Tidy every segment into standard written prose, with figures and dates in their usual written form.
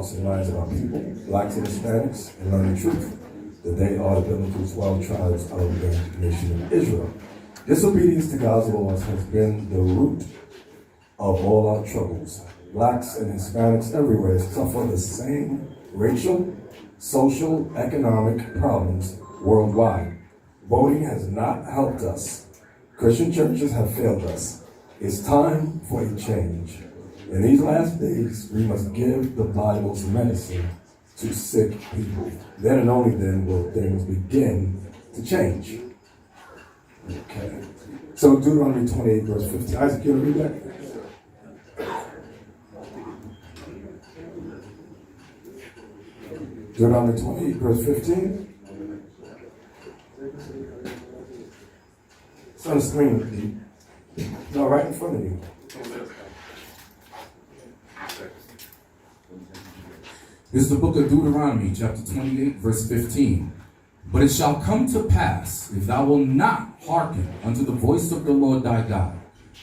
hearts and minds of our people, blacks and Hispanics, and learn the truth, that they are the biblical 12 tribes of the nation of Israel. Disobedience to God's laws has been the root of all our troubles. Blacks and Hispanics everywhere suffer the same racial, social, economic problems worldwide. Voting has not helped us. Christian churches have failed us. It's time for a change. In these last days, we must give the Bible's medicine to sick people. Then and only then will things begin to change. Okay. So Deuteronomy 28, verse 15. Isaac, you want to read that? Deuteronomy 28, verse 15. It's on the screen. No, right in front of you. This is the book of Deuteronomy, chapter 28, verse 15. But it shall come to pass, if thou wilt not hearken unto the voice of the Lord thy God,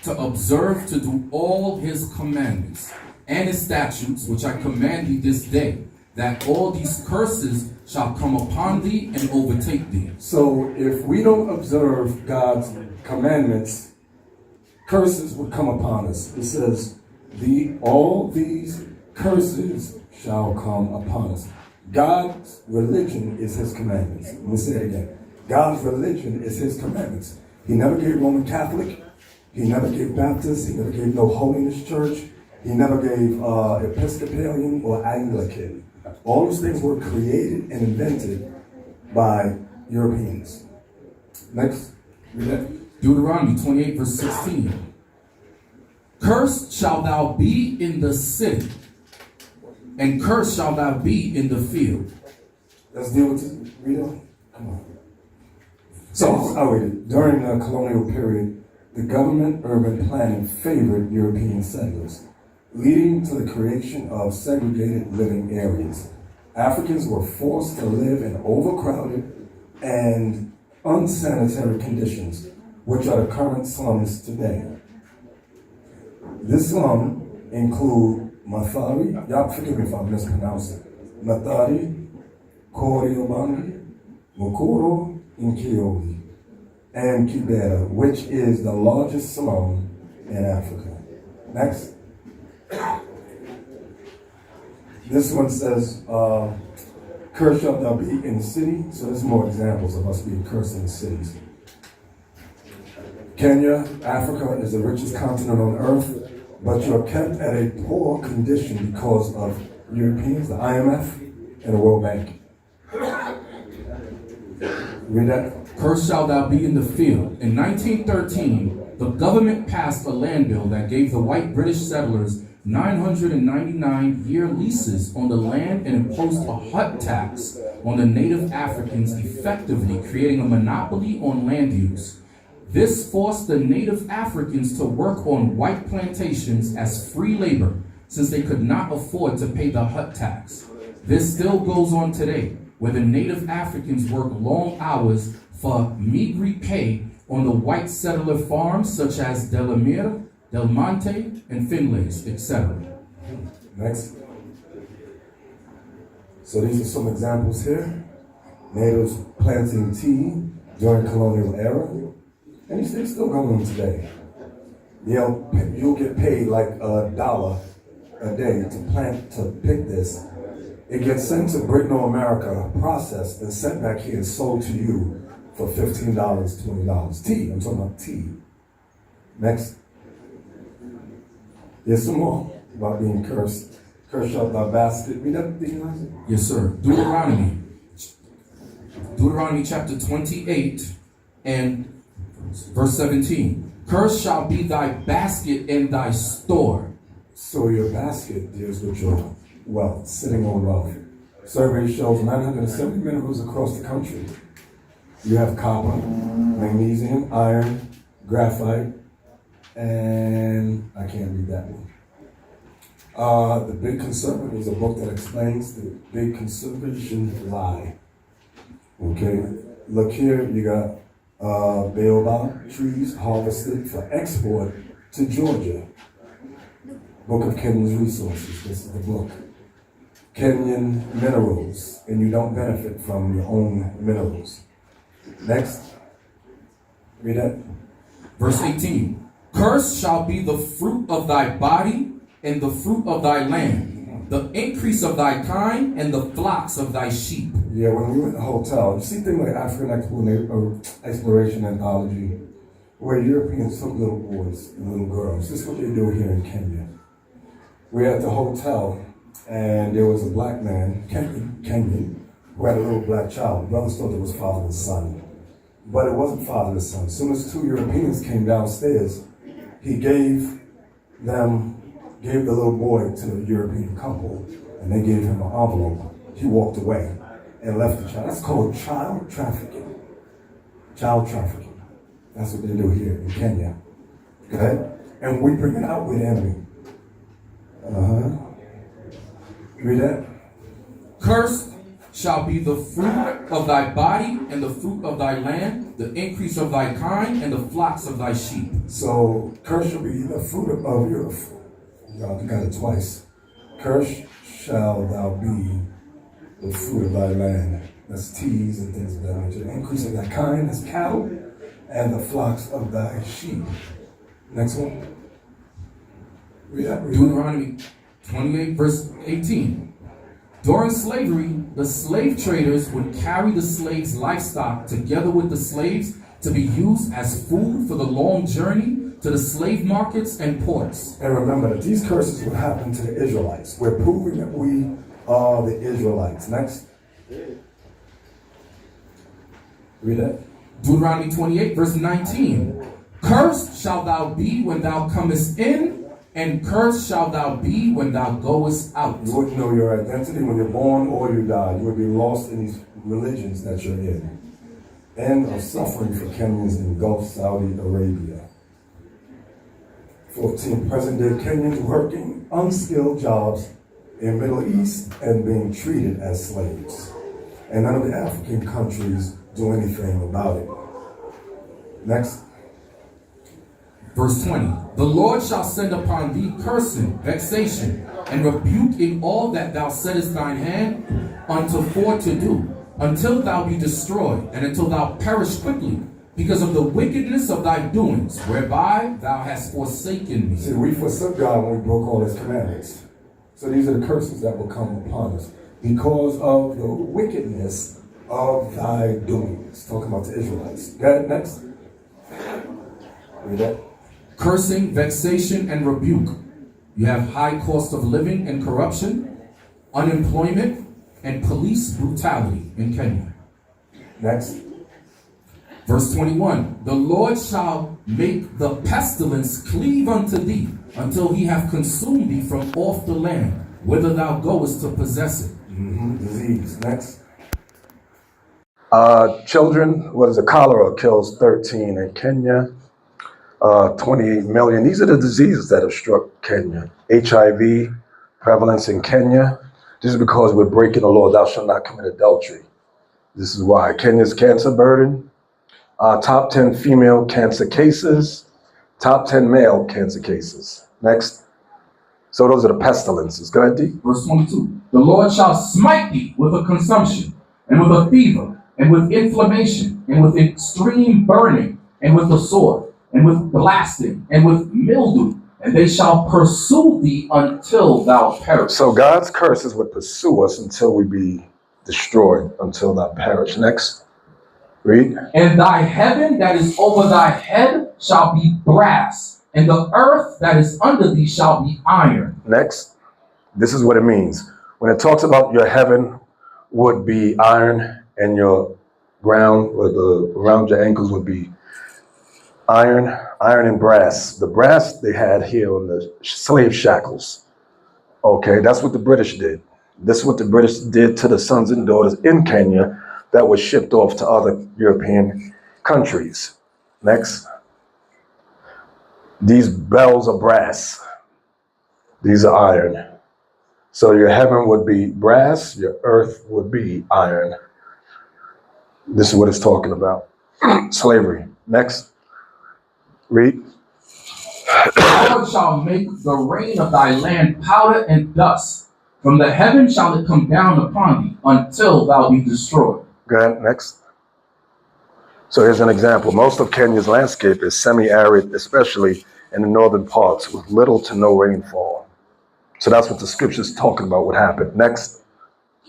to observe to do all his commandments and his statutes, which I command thee this day, that all these curses shall come upon thee and overtake thee. So if we don't observe God's commandments, curses will come upon us. It says, all these curses shall come upon us. God's religion is his commandments. Let me say it again. God's religion is his commandments. He never gave Roman Catholic. He never gave Baptist. He never gave no Holiness Church. He never gave Episcopalian or Anglican. All those things were created and invented by Europeans. Next. Read that. Deuteronomy 28, verse 16. Cursed shalt thou be in the city, and cursed shall thou be in the field. Let's deal with this. Read on. Come on. So, I'll read it. During the colonial period, the government urban planning favored European settlers, leading to the creation of segregated living areas. Africans were forced to live in overcrowded and unsanitary conditions, which are the current slums today. This slum include Mathari, y'all forgive me if I mispronounce it, Mathari, Koriobangi, Mukuro, and Kioli, and Kibera, which is the largest slum in Africa. Next. This one says, cursed shalt thou be in the city. So there's more examples of us being cursed in the cities. Kenya, Africa is the richest continent on earth, but you're kept at a poor condition because of Europeans, the IMF, and the World Bank. Read that. Cursed shalt thou be in the field. In 1913, the government passed a land bill that gave the white British settlers 999-year leases on the land and imposed a hut tax on the native Africans, effectively creating a monopoly on land use. This forced the native Africans to work on white plantations as free labor, since they could not afford to pay the hut tax. This still goes on today, where the native Africans work long hours for meager pay on the white settler farms such as Delamere, Del Monte, and Finlays, etc. Next. So these are some examples here. Natives planting tea during colonial era. And these things still going on today. You'll get paid like $1 a day to pick this. It gets sent to Britain or America, processed, and sent back here and sold to you for $15, $20. Tea, I'm talking about tea. Next. There's some more about being cursed. Cursed shalt thou basket. Read that, did you guys? Yes, sir. Deuteronomy chapter 28 and verse 17. Cursed shall be thy basket and thy store. So your basket deals with your wealth, sitting on wealth. Survey shows 970 minerals across the country. You have copper, magnesium, iron, graphite, and I can't read that one. The Big Conservative is a book that explains the big conservation lie. Okay, look here, you got baobab trees harvested for export to Georgia. Book of Kenyan's Resources, this is the book. Kenyan minerals, and you don't benefit from your own minerals. Next. Read that. Verse 18. Cursed shall be the fruit of thy body and the fruit of thy land, the increase of thy kind and the flocks of thy sheep. Yeah, when we went to the hotel, you see things like African exploration anthology, where Europeans took little boys and little girls. This is what they do here in Kenya. We're at the hotel, and there was a black man, Kenyan, who had a little black child. The brothers thought it was father and son, but it wasn't father and son. As soon as two Europeans came downstairs, he gave the little boy to the European couple, and they gave him an envelope. He walked away and left the child. That's called child trafficking. Child trafficking. That's what they do here in Kenya. Okay? And we bring it out with envy. Read that. Cursed shall be the fruit of thy body and the fruit of thy land, the increase of thy kind and the flocks of thy sheep. So, cursed shall be the fruit of your fruit. Y'all got it twice. Cursed shall thou be the fruit of thy land. That's teas and things of that nature. The increase of thy kind, that's cattle, and the flocks of thy sheep. Next one. Read that. Deuteronomy 28 verse 18. During slavery, the slave traders would carry the slaves' livestock together with the slaves to be used as food for the long journey to the slave markets and ports. And remember that these curses would happen to the Israelites. We're proving that we are the Israelites. Next. Read that. Deuteronomy 28 verse 19. Cursed shalt thou be when thou comest in, and cursed shalt thou be when thou goest out. You wouldn't know your identity when you're born or you die. You would be lost in these religions that you're in. End of suffering for Kenyans in Gulf Saudi Arabia. 14. Present day Kenyans working unskilled jobs in Middle East and being treated as slaves. And none of the African countries do anything about it. Next. Verse 20. The Lord shall send upon thee cursing, vexation, and rebuke in all that thou settest thine hand unto for to do, until thou be destroyed, and until thou perish quickly, because of the wickedness of thy doings, whereby thou hast forsaken me. See, we forsook God when we broke all his commandments. So these are the curses that will come upon us because of the wickedness of thy doings. Talking about the Israelites. Go ahead, next. Read that. Cursing, vexation, and rebuke. You have high cost of living and corruption, unemployment, and police brutality in Kenya. Next. Verse 21. The Lord shall make the pestilence cleave unto thee, until he have consumed thee from off the land, whither thou goest to possess it. Disease. Next. Children, cholera kills 13 in Kenya. 28 million. These are the diseases that have struck Kenya. HIV prevalence in Kenya. This is because we're breaking the law, thou shalt not commit adultery. This is why. Kenya's cancer burden. Top 10 female cancer cases. Top 10 male cancer cases. Next. So those are the pestilences. Go ahead, D. Verse 22. The Lord shall smite thee with a consumption, and with a fever, and with inflammation, and with extreme burning, and with the sword, and with blasting, and with mildew, and they shall pursue thee until thou perish. So God's curses would pursue us until we be destroyed, until thou perish. Next. Read. And thy heaven that is over thy head shall be brass, and the earth that is under thee shall be iron. Next. This is what it means. When it talks about your heaven would be iron, and your ground, or around your ankles would be iron and brass. The brass they had here on the slave shackles. Okay, that's what the British did. This is what the British did to the sons and daughters in Kenya that was shipped off to other European countries. Next. These bells are brass. These are iron. So your heaven would be brass, your earth would be iron. This is what it's talking about. Slavery. Next. Read. The Lord shall make the rain of thy land powder and dust, From the heaven shall it come down upon thee, until thou be destroyed. Go ahead, next. So here's an example. Most of Kenya's landscape is semi-arid, especially in the northern parts, with little to no rainfall. So that's what the scripture's talking about would happen. Next,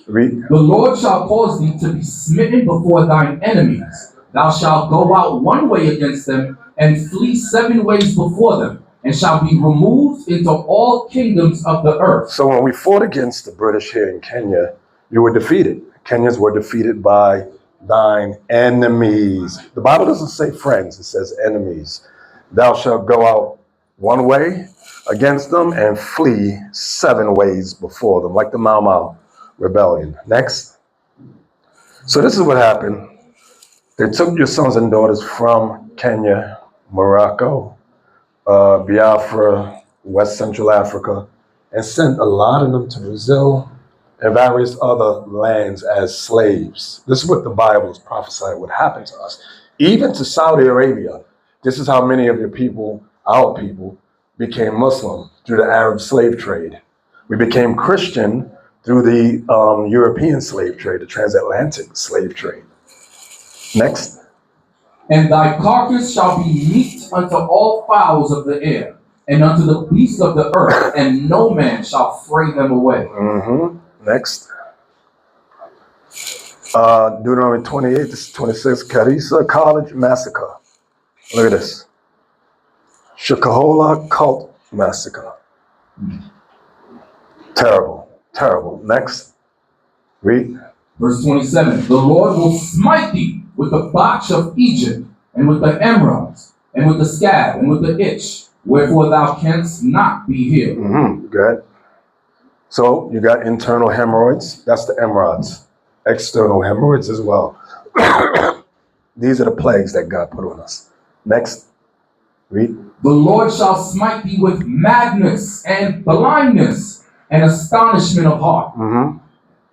read. The Lord shall cause thee to be smitten before thine enemies. Thou shalt go out one way against them, and flee 7 ways before them, and shall be removed into all kingdoms of the earth. So when we fought against the British here in Kenya, you were defeated. Kenyans were defeated by thine enemies. The Bible doesn't say friends, it says enemies. Thou shalt go out one way against them and flee 7 ways before them, like the Mau Mau rebellion. Next. So this is what happened. They took your sons and daughters from Kenya, Morocco, Biafra, West Central Africa, and sent a lot of them to Brazil and various other lands as slaves. This is what the Bible is prophesying would happen to us. Even to Saudi Arabia. This is how many of your people, our people, became Muslim through the Arab slave trade. We became Christian through the European slave trade, the transatlantic slave trade. Next. And thy carcass shall be meat unto all fowls of the air, and unto the beasts of the earth, and no man shall fray them away. Next. Deuteronomy 28, this is 26, Karisa College Massacre. Look at this. Shakahola Cult Massacre. Terrible, terrible. Next. Read. Verse 27, the Lord will smite thee with the botch of Egypt, and with the emeralds, and with the scab, and with the itch, wherefore thou canst not be healed. Good. So you got internal hemorrhoids, that's the emeralds. External hemorrhoids as well. These are the plagues that God put on us. Next. Read. The Lord shall smite thee with madness and blindness and astonishment of heart.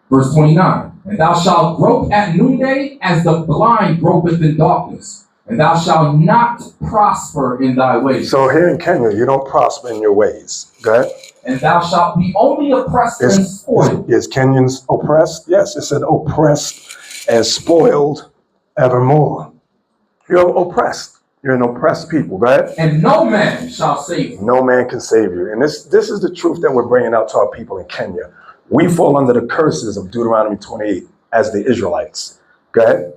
Verse 29, and thou shalt grope at noonday as the blind gropeth in darkness, and thou shalt not prosper in thy ways. So here in Kenya, you don't prosper in your ways. Go ahead. And thou shalt be only oppressed and spoiled. Is Kenyans oppressed? Yes, it said oppressed and spoiled evermore. You're oppressed. You're an oppressed people. Go ahead. And no man shall save you. No man can save you. And this is the truth that we're bringing out to our people in Kenya. We fall under the curses of Deuteronomy 28 as the Israelites. Go ahead.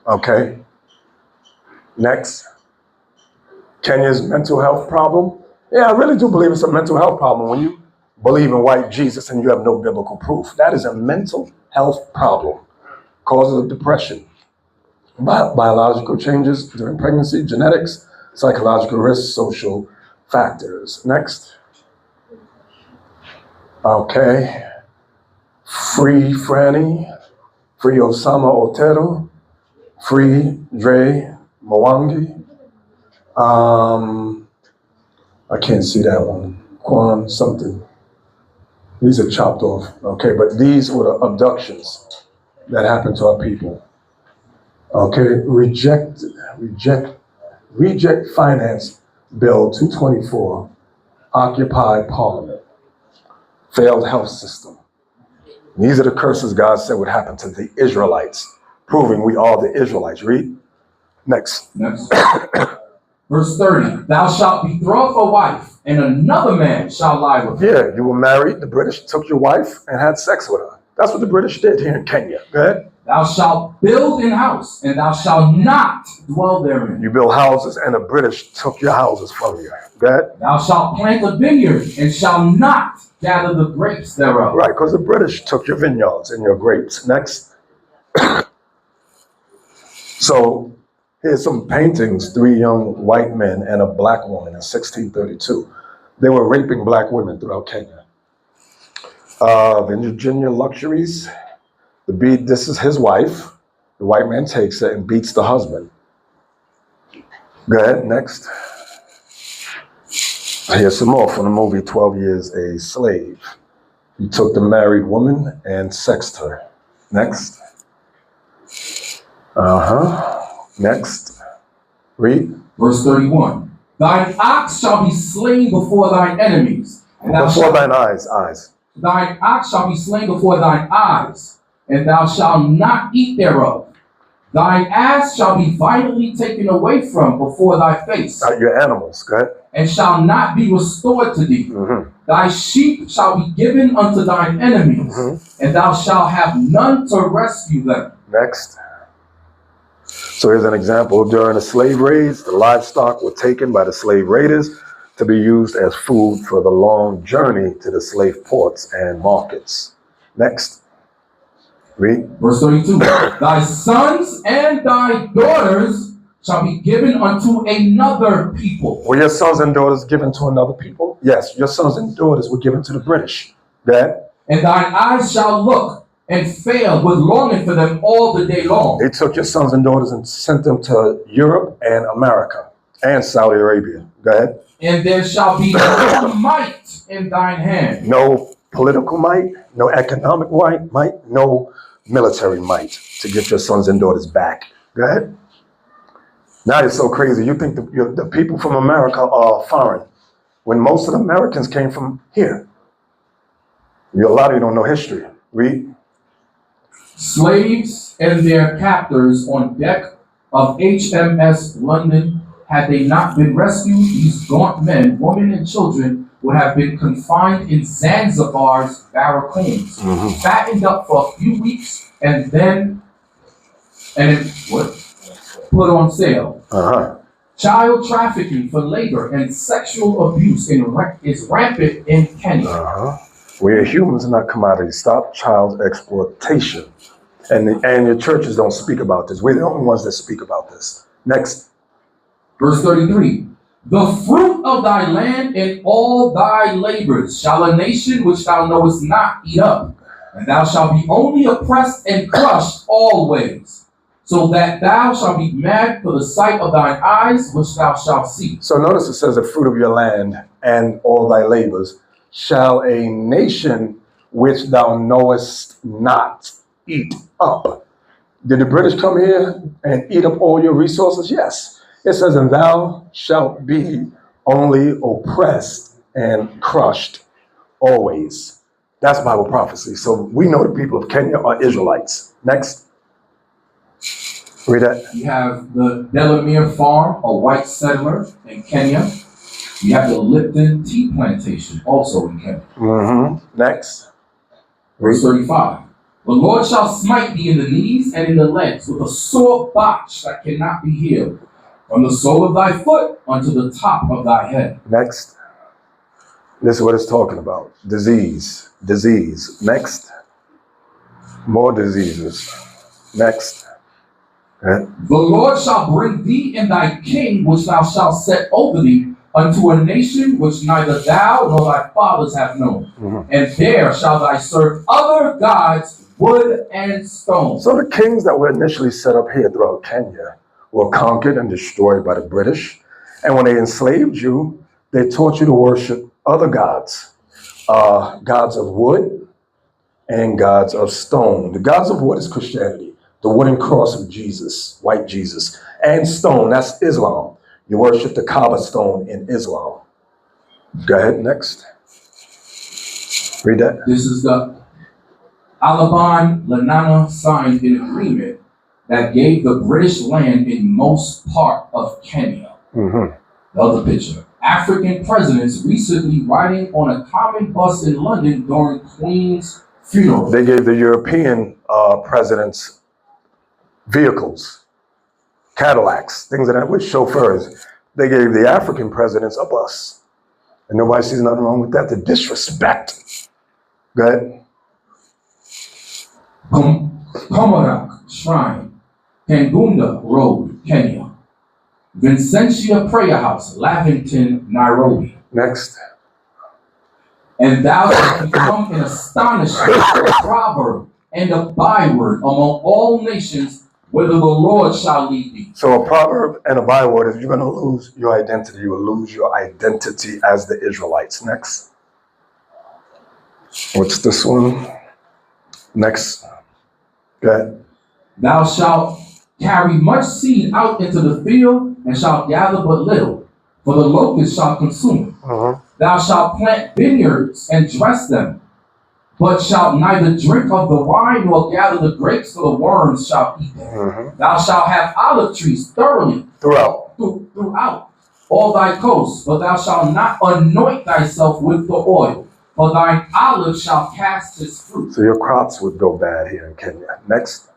Okay. Next. Kenya's mental health problem. Yeah, I really do believe it's a mental health problem when you believe in white Jesus and you have no biblical proof. That is a mental health problem. Causes of depression. Biological changes during pregnancy, genetics, psychological risks, social factors. Next. Okay. Free Franny, free Osama Otero, free Dre Mwangi. I can't see that one. Quan something. These are chopped off. Okay, but these were the abductions that happened to our people. Okay, reject finance bill 224, occupy parliament, failed health system. These are the curses God said would happen to the Israelites, proving we are the Israelites. Read. Next. Verse 30, thou shalt betroth a wife, and another man shall lie with her. Yeah, you were married, the British took your wife and had sex with her. That's what the British did here in Kenya. Go ahead. Thou shalt build an house, and thou shalt not dwell therein. You build houses, and the British took your houses from you. Go ahead. Thou shalt plant a vineyard, and shalt not gather the grapes thereof. Right, because the British took your vineyards and your grapes. Next. So here's some paintings, 3 young white men and a black woman in 1632. They were raping black women throughout Kenya. Virginia luxuries. This is his wife. The white man takes it and beats the husband. Go ahead, next. Here's some more from the movie 12 Years a Slave. He took the married woman and sexed her. Next. Next. Read. Verse 31. Thine ox shall be slain before thine enemies, Before thine eyes. Thine ox shall be slain before thine eyes, and thou shalt not eat thereof. Thine ass shall be violently taken away from before thy face. Your animals, go ahead. And shall not be restored to thee. Thy sheep shall be given unto thine enemies, and thou shalt have none to rescue them. Next. So here's an example. During the slave raids, the livestock were taken by the slave raiders to be used as food for the long journey to the slave ports and markets. Next. Read. Verse 32. Thy sons and thy daughters shall be given unto another people. Were your sons and daughters given to another people? Yes, your sons and daughters were given to the British. That. And thine eyes shall look and fail with longing for them all the day long. They took your sons and daughters and sent them to Europe and America and Saudi Arabia. Go ahead. And there shall be no might in thine hand. No political might, no economic might, no military might to get your sons and daughters back. Go ahead. Now it's so crazy. You think the people from America are foreign when most of the Americans came from here. A lot of you don't know history. Read. Slaves and their captors on deck of HMS London, had they not been rescued, these gaunt men, women, and children would have been confined in Zanzibar's barracoons, fattened up for a few weeks, and then put on sale. Child trafficking for labor and sexual abuse is rampant in Kenya. We are humans, not commodities. Stop child exploitation. And your churches don't speak about this. We're the only ones that speak about this. Next. Verse 33. The fruit of thy land and all thy labors shall a nation which thou knowest not eat up, and thou shalt be only oppressed and crushed always, so that thou shalt be mad for the sight of thine eyes, which thou shalt see. So notice it says the fruit of your land and all thy labors shall a nation which thou knowest not eat up. Did the British come here and eat up all your resources? Yes. It says, and thou shalt be only oppressed and crushed always. That's Bible prophecy. So we know the people of Kenya are Israelites. Next. Read that. You have the Delamere Farm, a white settler in Kenya. You have the Lipton Tea Plantation, also in Kenya. Next. Verse 35. The Lord shall smite thee in the knees and in the legs with a sore botch that cannot be healed, from the sole of thy foot unto the top of thy head. Next. This is what it's talking about. Disease. Next. More diseases. Next. The Lord shall bring thee and thy king, which thou shalt set over thee, unto a nation which neither thou nor thy fathers have known. And there shall thy serve other gods, wood and stone. So the kings that were initially set up here throughout Kenya were conquered and destroyed by the British. And when they enslaved you, they taught you to worship other gods, gods of wood and gods of stone. The gods of wood is Christianity, the wooden cross of Jesus, white Jesus, and stone, that's Islam. You worship the Kaaba stone in Islam. Go ahead, next. Read that. This is the Alabon Lanana signed an agreement that gave the British land in most part of Kenya. The other picture. African presidents recently riding on a common bus in London during Queen's funeral. They gave the European presidents vehicles, Cadillacs, things of that, with chauffeurs. They gave the African presidents a bus. And nobody sees nothing wrong with that. The disrespect. Go ahead. Komarak Shrine, Kangunda Road, Kenya. Vincentia Prayer House, Lavington, Nairobi. Next. And thou shalt become an astonishment, a proverb, and a byword among all nations, whither the Lord shall lead thee. So a proverb and a byword is you're going to lose your identity. You will lose your identity as the Israelites. Next. What's this one? Next. Go ahead. Thou shalt carry much seed out into the field, and shalt gather but little, for the locust shall consume it. Thou shalt plant vineyards and dress them, but shalt neither drink of the wine nor gather the grapes, for the worms shall eat them. Thou shalt have olive trees thoroughly throughout all thy coasts, but thou shalt not anoint thyself with the oil, for thine olive shall cast its fruit. So your crops would go bad here in Kenya. Next.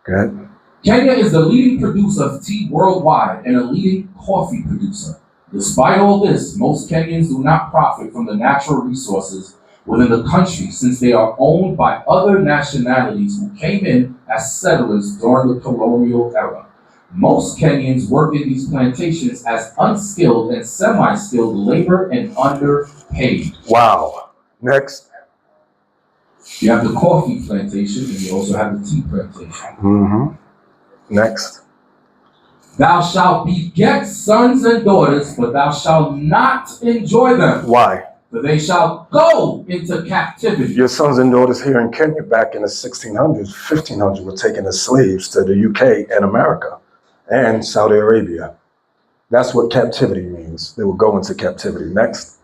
Go ahead. Kenya is the leading producer of tea worldwide and a leading coffee producer. Despite all this, most Kenyans do not profit from the natural resources within the country, since they are owned by other nationalities who came in as settlers during the colonial era. Most Kenyans work in these plantations as unskilled and semi-skilled labor and underpaid. Wow. Next. You have the coffee plantation and you also have the tea plantation. Next. Thou shalt beget sons and daughters, but thou shalt not enjoy them. Why? For they shall go into captivity. Your sons and daughters here in Kenya back in the 1600s, 1500s were taken as slaves to the UK and America and Saudi Arabia. That's what captivity means. They will go into captivity. Next.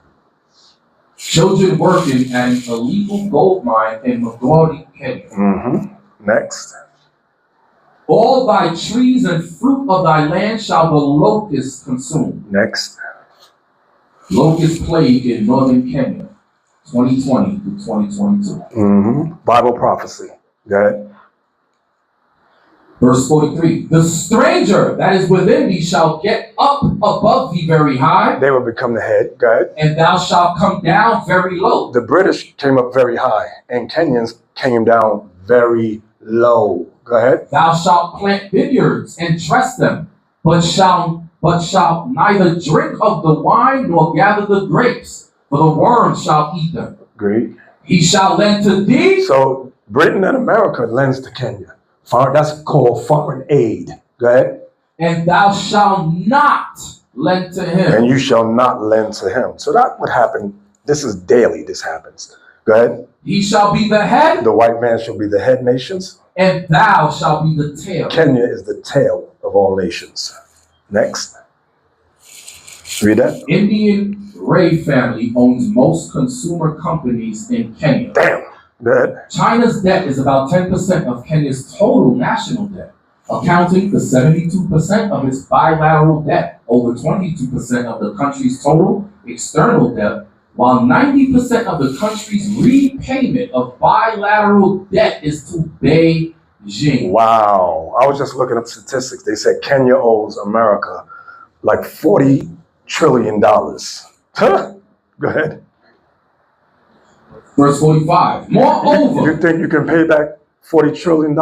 Children working at an illegal gold mine in Magadi, Kenya. Next. All thy trees and fruit of thy land shall the locust consume. Next. Locust plague in northern Kenya, 2020 to 2022. Bible prophecy. Go ahead. Verse 43. The stranger that is within thee shall get up above thee very high. They will become the head. Go ahead. And thou shalt come down very low. The British came up very high, and Kenyans came down very low. Go ahead. Thou shalt plant vineyards and dress them, but shalt neither drink of the wine nor gather the grapes, for the worms shall eat them. Agreed. He shall lend to thee. So Britain and America lends to Kenya. That's called foreign aid. Go ahead. And thou shalt not lend to him. And you shall not lend to him. So that would happen. This is daily. This happens. Go ahead. He shall be the head. The white man shall be the head nations. And thou shalt be the tail. Kenya is the tail of all nations. Next. Read that. Indian Ray family owns most consumer companies in Kenya. Damn. Go ahead. China's debt is about 10% of Kenya's total national debt, accounting for 72% of its bilateral debt, over 22% of the country's total external debt, while 90% of the country's repayment of bilateral debt is to Beijing. Wow. I was just looking up statistics. They said Kenya owes America like $40 trillion. Huh? Go ahead. Verse 45. Moreover, You think you can pay back $40 trillion?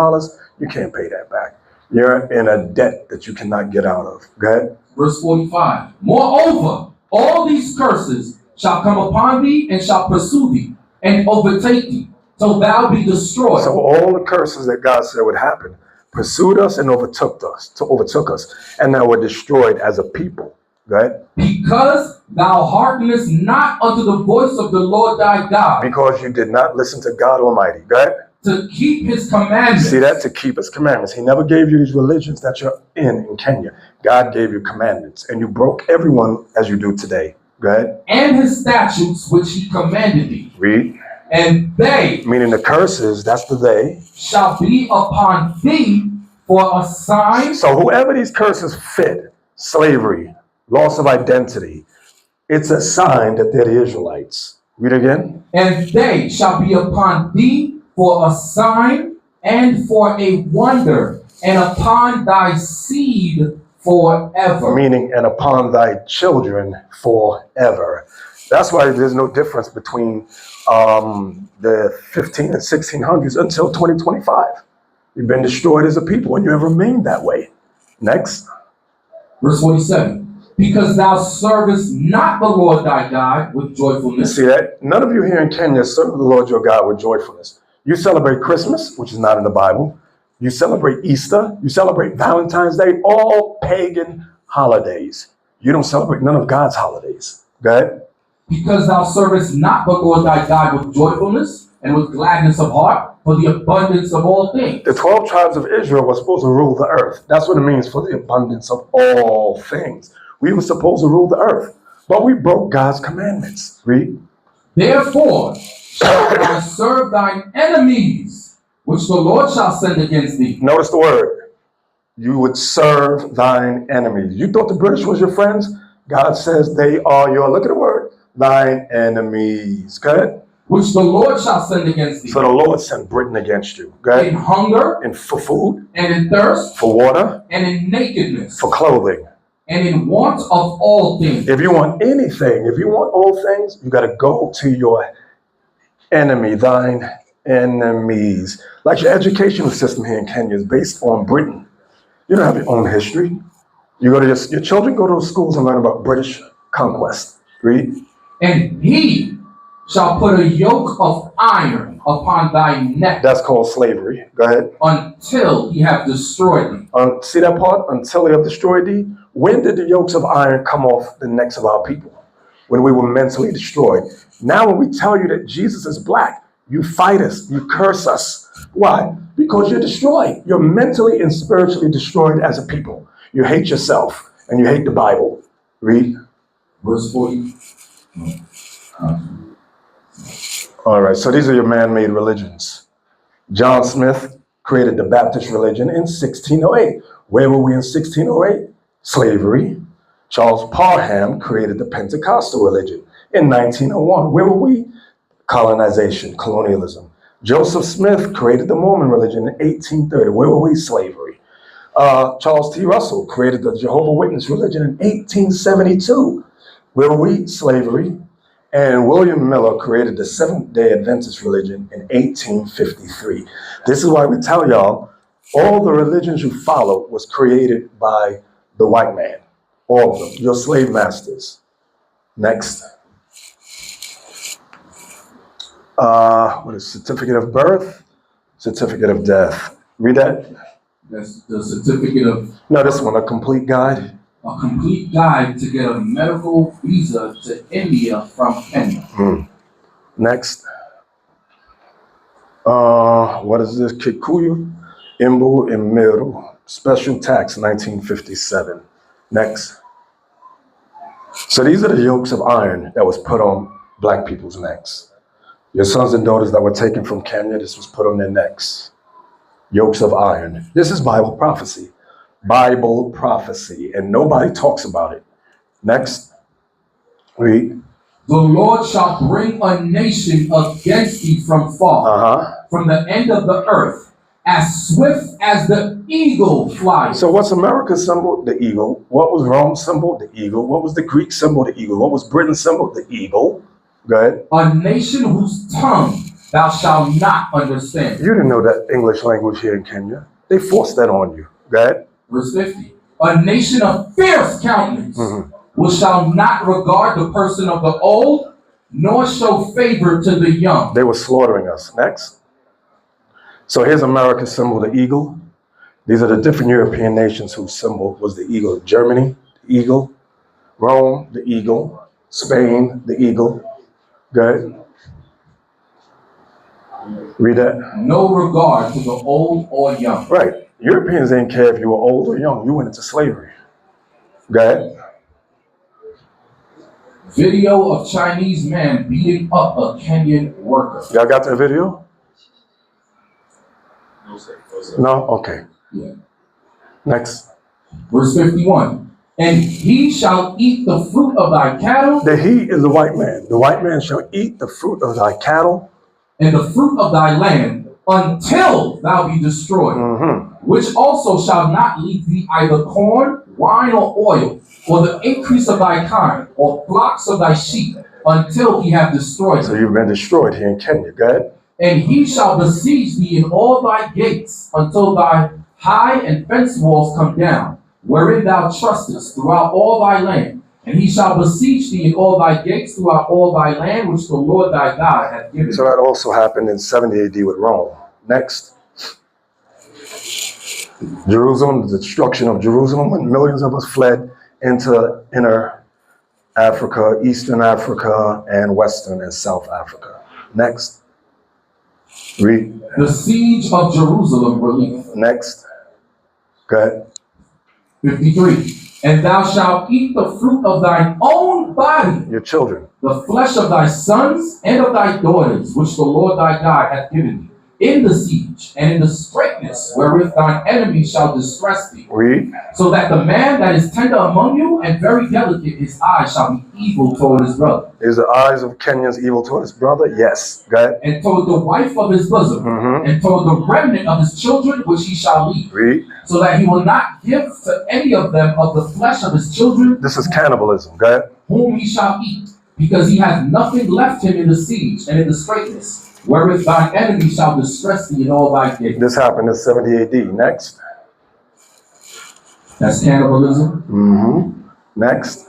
You can't pay that back. You're in a debt that you cannot get out of. Go ahead. verse 45. Moreover, all these curses shall come upon thee and shall pursue thee and overtake thee, till thou be destroyed. So all the curses that God said would happen pursued us and overtook us, and now we're destroyed as a people. Go ahead. Because thou hearkenest not unto the voice of the Lord thy God, Because you did not listen to God Almighty. Go ahead. to keep his commandments. See that? To keep his commandments. He never gave you these religions that you're in Kenya. God gave you commandments, and you broke everyone as you do today. Go ahead. And his statutes which he commanded thee. Read. And they Meaning the curses, that's the they. shall be upon thee for a sign. So whoever these curses fit, slavery, loss of identity, it's a sign that they're the Israelites. Read again. And they shall be upon thee for a sign and for a wonder, and upon thy seed forever. Meaning, and upon thy children forever. That's why there's no difference between the 15 and 1600s until 2025. You've been destroyed as a people, and you have remained that way. Next. Verse 47. Because thou servest not the Lord thy God with joyfulness. See that? None of you here in Kenya serve the Lord your God with joyfulness. You celebrate Christmas, which is not in the Bible. You celebrate Easter. You celebrate Valentine's Day, all pagan holidays. You don't celebrate none of God's holidays. Go ahead. Because thou servest not the Lord thy God with joyfulness and with gladness of heart for the abundance of all things. The 12 tribes of Israel were supposed to rule the earth. That's what it means, for the abundance of all things. We were supposed to rule the earth. But we broke God's commandments. Read. Therefore shalt thou serve thine enemies, which the Lord shall send against thee. Notice the word. You would serve thine enemies. You thought the British was your friends? God says they are your, look at the word, thine enemies. Good? Which the Lord shall send against thee. So the Lord sent Britain against you. Good? In hunger, And for food, and in thirst, for water, and in nakedness, for clothing. and in want of all things. If you want anything, if you want all things, you got to go to your enemy, thine enemies. Like your educational system here in Kenya is based on Britain. You don't have your own history. You go to your children go to schools and learn about British conquest. Read. And he shall put a yoke of iron upon thy neck. That's called slavery. Go ahead. Until he have destroyed thee. See that part? Until he have destroyed thee. When did the yokes of iron come off the necks of our people? When we were mentally destroyed. Now when we tell you that Jesus is black, you fight us, you curse us. Why? Because you're destroyed. You're mentally and spiritually destroyed as a people. You hate yourself and you hate the Bible. Read. Verse 40. All right, so these are your man-made religions. John Smith created the Baptist religion in 1608. Where were we in 1608? Slavery. Charles Parham created the Pentecostal religion in 1901. Where were we? Colonization, colonialism. Joseph Smith created the Mormon religion in 1830. Where were we? Slavery. Charles T. Russell created the Jehovah's Witness religion in 1872. Where were we? Slavery. And William Miller created the Seventh-day Adventist religion in 1853. This is why we tell y'all, all the religions you follow was created by the white man. All of them. Your slave masters. Next. What is certificate of birth? Certificate of death. Read that. That's the certificate of... No, this one, a complete guide. A complete guide to get a medical visa to India from Kenya. Next. What is this? Kikuyu, Imbu, and Meru. Special tax, 1957. Next. So these are the yokes of iron that was put on black people's necks. Your sons and daughters that were taken from Kenya, this was put on their necks. Yokes of iron. This is Bible prophecy. Bible prophecy, and nobody talks about it. Next. Read. The Lord shall bring a nation against thee from far, from the end of the earth, as swift as the eagle flies. So what's America's symbol? The eagle. What was Rome's symbol? The eagle. What was the Greek symbol? The eagle. What was Britain's symbol? The eagle. Go ahead. A nation whose tongue thou shalt not understand. You didn't know that English language here in Kenya. They forced that on you. Go ahead. Verse 50. A nation of fierce countenance, which shall not regard the person of the old, nor show favor to the young. They were slaughtering us. Next. So here's America's symbol, the eagle. These are the different European nations whose symbol was the eagle. Germany, the eagle. Rome, the eagle. Spain, the eagle. Good. Read that. No regard to the old or young. Right. Europeans didn't care if you were old or young. You went into slavery. Go ahead. Video of Chinese man beating up a Kenyan worker. Y'all got that video? No? Okay. Yeah. Next. Verse 51. And he shall eat the fruit of thy cattle. The he is the white man. The white man shall eat the fruit of thy cattle. And the fruit of thy land until thou be destroyed. Which also shall not leave thee either corn, wine, or oil, or the increase of thy kind, or flocks of thy sheep, until he have destroyed So thee. you've been destroyed here in Kenya. Go ahead. And he shall besiege thee in all thy gates, until thy high and fence walls come down, wherein thou trustest throughout all thy land. And he shall besiege thee in all thy gates throughout all thy land, which the Lord thy God hath given So that also happened in 70 AD with Rome. Next. Jerusalem, the destruction of Jerusalem, when millions of us fled into inner Africa, Eastern Africa, and Western and South Africa. Next. Read. The siege of Jerusalem relief. Next. Go ahead. 53. And thou shalt eat the fruit of thine own body, your children, the flesh of thy sons and of thy daughters, which the Lord thy God hath given thee, in the siege and in the straitness wherewith thine enemy shall distress thee. read. So that the man that is tender among you and very delicate, his eye shall be evil toward his brother. Is the eyes of Kenyans evil toward his brother? Yes. Go ahead. And toward the wife of his bosom, and toward the remnant of his children which he shall leave. Read. So that he will not give to any of them of the flesh of his children, This is cannibalism. Go ahead. whom he shall eat, because he hath nothing left him in the siege and in the straitness, wherewith thine enemy shall distress thee in all thy gates. This happened in 70 AD. Next. That's cannibalism. Next.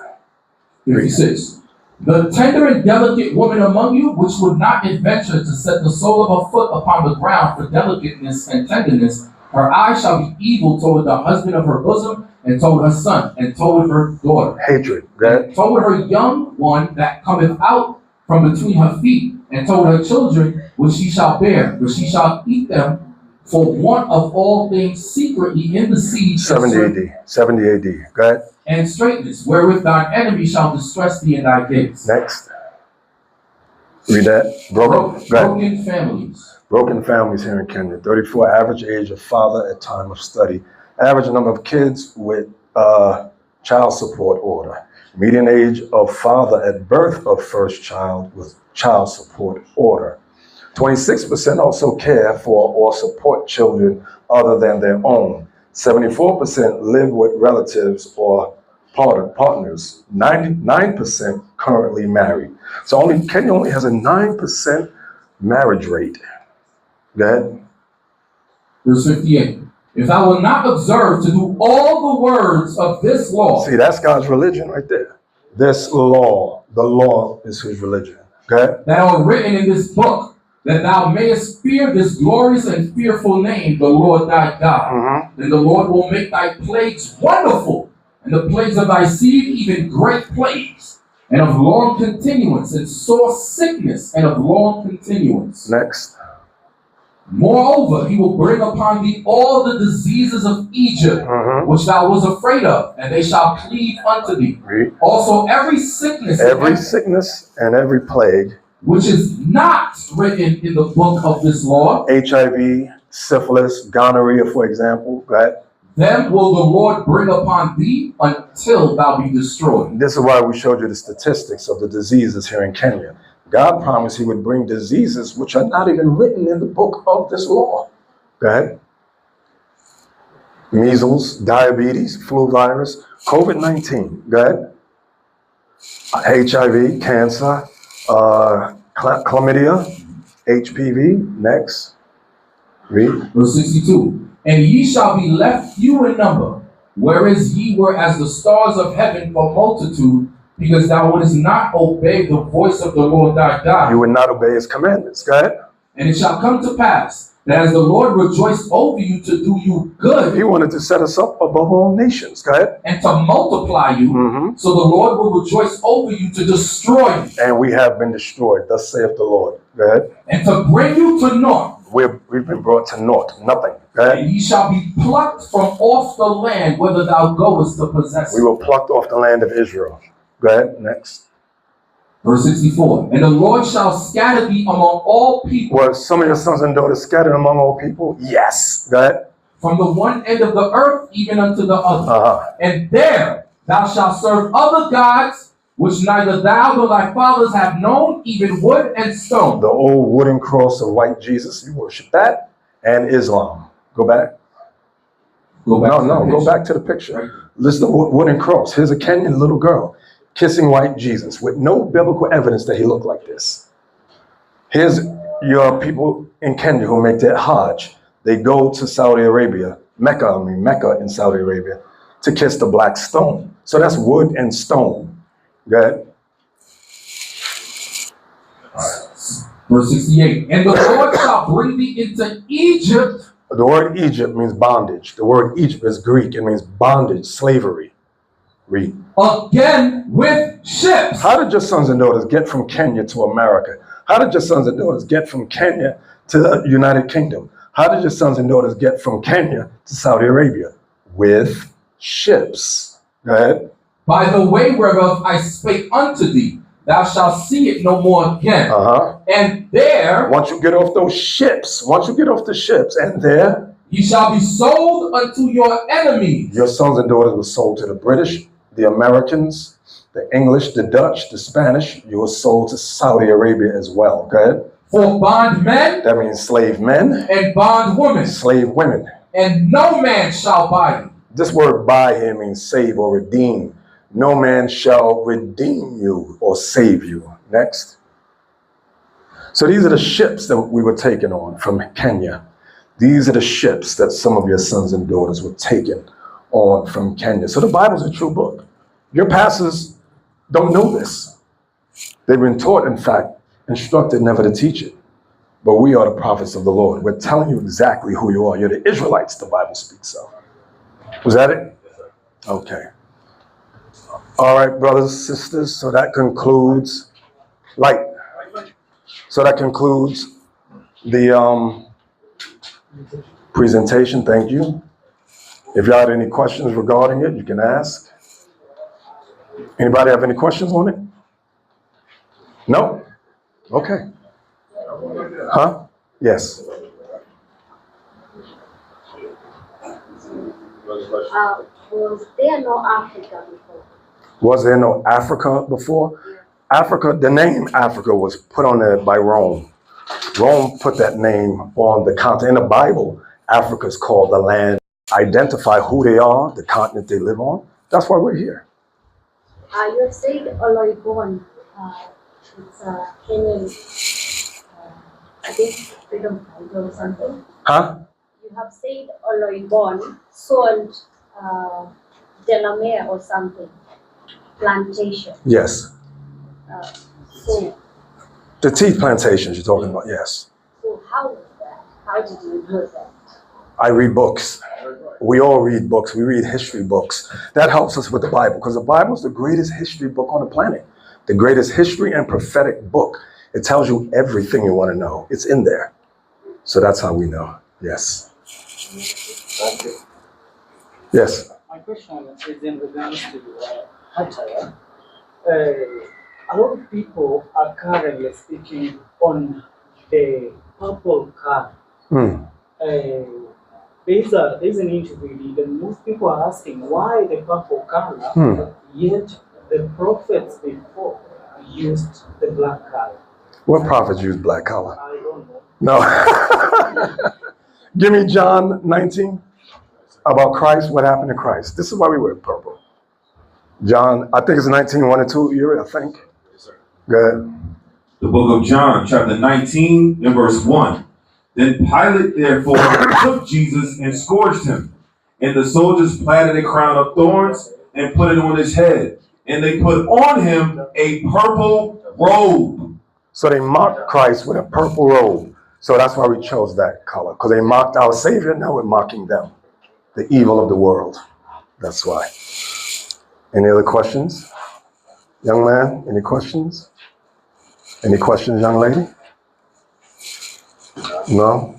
56. The tender and delicate woman among you, which would not adventure to set the sole of her foot upon the ground for delicateness and tenderness, her eye shall be evil toward the husband of her bosom, and toward her son, and toward her daughter, Hatred. Go ahead. and toward her young one that cometh out from between her feet, and toward her children which she shall bear, for she shall eat them for want of all things secretly in the siege 70 AD. 70 AD. Go ahead. and straitness, wherewith thine enemy shall distress thee in thy gates. Next. Read that. Broken. Go ahead. Broken families. Broken families here in Kenya. 34 average age of father at time of study. Average number of kids with child support order. Median age of father at birth of first child with child support order. 26% also care for or support children other than their own. 74% live with relatives or partners. 99% currently married. So Kenya only has a 9% marriage rate. Go ahead. Verse 58. If thou wilt not observe to do all the words of this law. See, that's God's religion right there. This law, the law is his religion. Go ahead. That are written in this book, that thou mayest fear this glorious and fearful name, the Lord thy God. Then the Lord will make thy plagues wonderful, and the plagues of thy seed even great plagues, and of long continuance, and sore sickness, and of long continuance. Next. Moreover, he will bring upon thee all the diseases of Egypt, which thou was afraid of, and they shall cleave unto thee. Read. Also every sickness, Every sickness and every plague, which is not written in the book of this law, HIV, syphilis, gonorrhea, for example, go ahead. them will the Lord bring upon thee until thou be destroyed. This is why we showed you the statistics of the diseases here in Kenya. God promised he would bring diseases which are not even written in the book of this law. Go ahead. Measles, diabetes, flu virus, COVID-19. Go ahead. HIV, cancer, chlamydia, HPV. Next. Read. Verse 62. And ye shall be left few in number, whereas ye were as the stars of heaven for multitude, because thou wouldest not obey the voice of the Lord thy God. You would not obey his commandments. Go ahead. And it shall come to pass that as the Lord rejoiced over you to do you good, He wanted to set us up above all nations. Go ahead. and to multiply you, so the Lord will rejoice over you to destroy you, And we have been destroyed. Thus saith the Lord. Go ahead. and to bring you to naught. We've been brought to naught. Nothing. Go ahead. And ye shall be plucked from off the land whither thou goest to possess We it. were plucked off the land of Israel. Go ahead. Next. Verse 64. And the Lord shall scatter thee among all people, Were some of your sons and daughters scattered among all people? Yes. Go ahead. from the one end of the earth even unto the other. And there thou shalt serve other gods, which neither thou nor thy fathers have known, even wood and stone. The old wooden cross of white Jesus, you worship that, and Islam. Go back. Go back to the Go picture. back to the picture. Listen to the wooden cross. Here's a Kenyan little girl kissing white Jesus with no biblical evidence that he looked like this. Here's your people in Kenya who make their Hajj. They go to Saudi Arabia, Mecca in Saudi Arabia, to kiss the black stone. So that's wood and stone. Go ahead. Verse 68. And the Lord shall bring thee into Egypt. The word Egypt means bondage. The word Egypt is Greek. It means bondage, slavery. Read. Again with ships. How did your sons and daughters get from Kenya to America? How did your sons and daughters get from Kenya to the United Kingdom? How did your sons and daughters get from Kenya to Saudi Arabia? With ships. Go ahead. by the way whereof I spake unto thee. Thou shalt see it no more again. And there, once you get off those ships, and there, ye shall be sold unto your enemies. Your sons and daughters were sold to the British, the Americans, the English, the Dutch, the Spanish. You were sold to Saudi Arabia as well. Go ahead. For bondmen, that means slave men, and bondwomen, slave women. And no man shall buy you. This word buy here means save or redeem. No man shall redeem you or save you. Next. So these are the ships that we were taken on from Kenya. These are the ships that some of your sons and daughters were taken on from Kenya. So the Bible's a true book. Your pastors don't know this. They've been taught, in fact, instructed never to teach it. But we are the prophets of the Lord. We're telling you exactly who you are. You're the Israelites, the Bible speaks of. Was that it? Okay. All right, brothers and sisters. So that concludes light. So that concludes the presentation. Thank you. If y'all had any questions regarding it, you can ask. Anybody have any questions on it? No? Okay. Huh? Yes. Was there no Africa before? Was there no Africa before? Africa, the name Africa was put on there by Rome. Rome put that name on the continent. In the Bible, Africa is called the land. Identify who they are, the continent they live on. That's why we're here. You have said Oloibon. It's a Kenyan, I think, freedom fighter or something. Huh? You have said Oloibon sold Delamere or something. Plantation. Yes. So The tea plantations you're talking about, yes. So how was that? How did you do that? I read books. We all read books. We read history books. That helps us with the Bible, because the Bible is the greatest history book on the planet. The greatest history and prophetic book. It tells you everything you want to know. It's in there. So that's how we know. Yes. Thank you. Yes. My question is in regards to attire. A lot of people are currently speaking on the purple color. There's an interview, and most people are asking why the purple color, yet the prophets before used the black color. What prophets use black color? I don't know. No. Give me John 19 about Christ. What happened to Christ? This is why we wear purple. John, I think it's 19, 1 and 2, Yuri, I think. Yes, sir. Go ahead. The book of John, chapter 19, and verse 1. Then Pilate, therefore, took Jesus and scourged him. And the soldiers platted a crown of thorns and put it on his head. And they put on him a purple robe. So they mocked Christ with a purple robe. So that's why we chose that color, because they mocked our Savior. Now we're mocking them, the evil of the world. That's why. Any other questions? Young man, any questions? Any questions, young lady? No?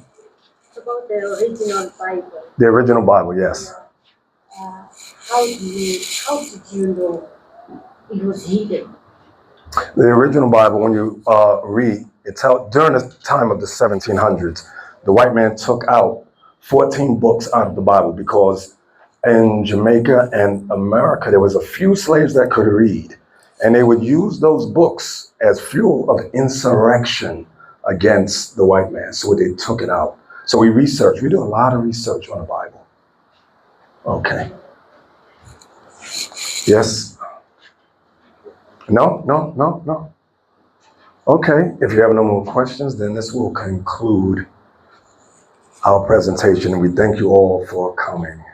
About the original Bible. The original Bible, yes. How did you know it was hidden? The original Bible, when you read, it tells during the time of the 1700s, the white man took out 14 books out of the Bible because in Jamaica and America, there was a few slaves that could read, and they would use those books as fuel of insurrection against the white man. So they took it out. So we research. We do a lot of research on the Bible. Okay. Yes? No. Okay. If you have no more questions, then this will conclude our presentation. And we thank you all for coming.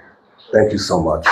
Thank you so much.